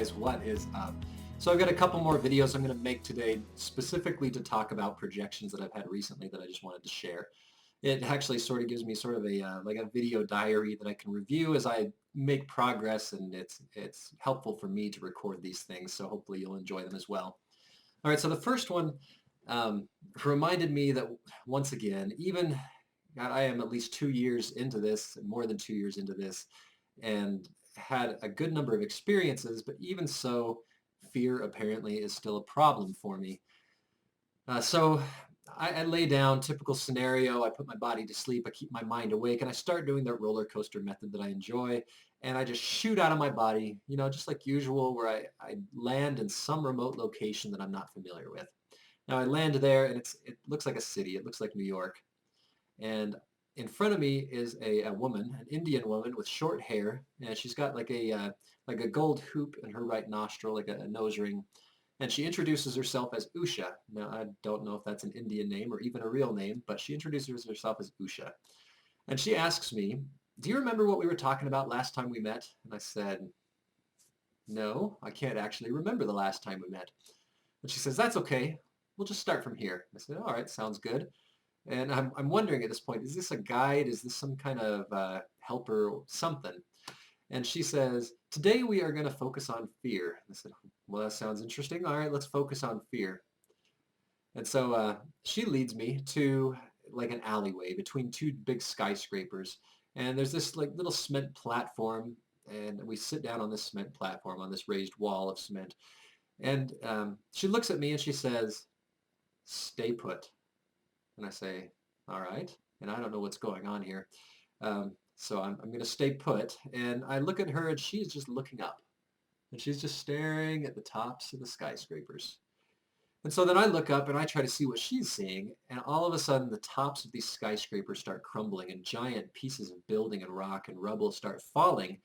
guys, what is up? So I've got a couple more videos I'm going to make today specifically to talk about projections that I've had recently that I just wanted to share. It actually sort of gives me sort of a like a video diary that I can review as I make progress, and it's helpful for me to record these things, so hopefully you'll enjoy them as well. All right, so the first one um, reminded me that once again, even God, I am at least 2 years into this, more than 2 years into this, and had a good number of experiences, but even so, fear apparently is still a problem for me. So I lay down, typical scenario, I put my body to sleep, I keep my mind awake, and I start doing that roller coaster method that I enjoy, and I just shoot out of my body, just like usual, where I land in some remote location that I'm not familiar with. Now I land there, and it looks like a city, it looks like New York, and in front of me is a woman, an Indian woman with short hair, and she's got like a gold hoop in her right nostril, like a nose ring, and she introduces herself as Usha. Now I don't know if that's an Indian name or even a real name, but she introduces herself as Usha, and she asks me, "Do you remember what we were talking about last time we met?" And I said, "No, I can't actually remember the last time we met." And she says, "That's okay. We'll just start from here." I said, "All right, sounds good." And I'm wondering at this point, is this a guide? Is this some kind of helper, something? And she says, "Today we are going to focus on fear." I said, "Well, that sounds interesting. All right, let's focus on fear." And so she leads me to like an alleyway between two big skyscrapers. And there's this like little cement platform. And we sit down on this cement platform, on this raised wall of cement. And she looks at me and she says, "Stay put." And I say, "All right." And I don't know what's going on here. So I'm going to stay put. And I look at her and she's just looking up. And she's just staring at the tops of the skyscrapers. And so then I look up and I try to see what she's seeing. And all of a sudden, the tops of these skyscrapers start crumbling and giant pieces of building and rock and rubble start falling.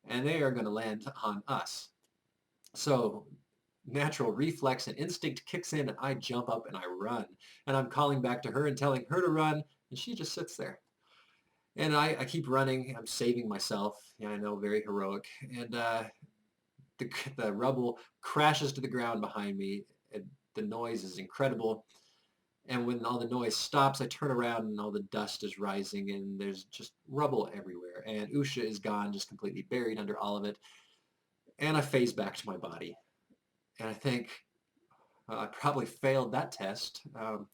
And they are going to land on us. So natural reflex and instinct kicks in and I jump up and I run. And I'm calling back to her and telling her to run, and she just sits there. And I keep running. I'm saving myself. Yeah, I know, very heroic. And the rubble crashes to the ground behind me. And the noise is incredible. And when all the noise stops, I turn around and all the dust is rising and there's just rubble everywhere. And Usha is gone, just completely buried under all of it. And I phase back to my body. And I think, I probably failed that test.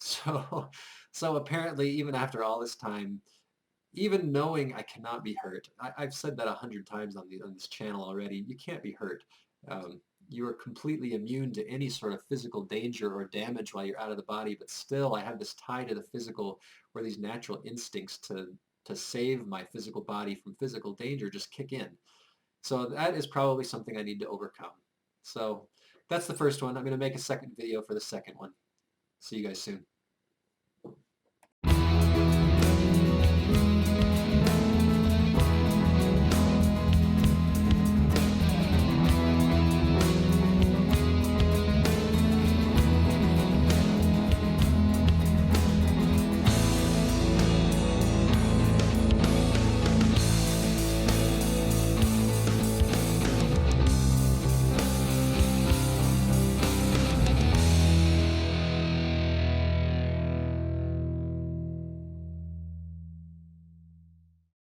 So apparently, even after all this time, even knowing I cannot be hurt, I've said that 100 times on this channel already. You can't be hurt. You are completely immune to any sort of physical danger or damage while you're out of the body. But still, I have this tie to the physical, where these natural instincts to save my physical body from physical danger just kick in. So that is probably something I need to overcome. So that's the first one. I'm going to make a second video for the second one. See you guys soon.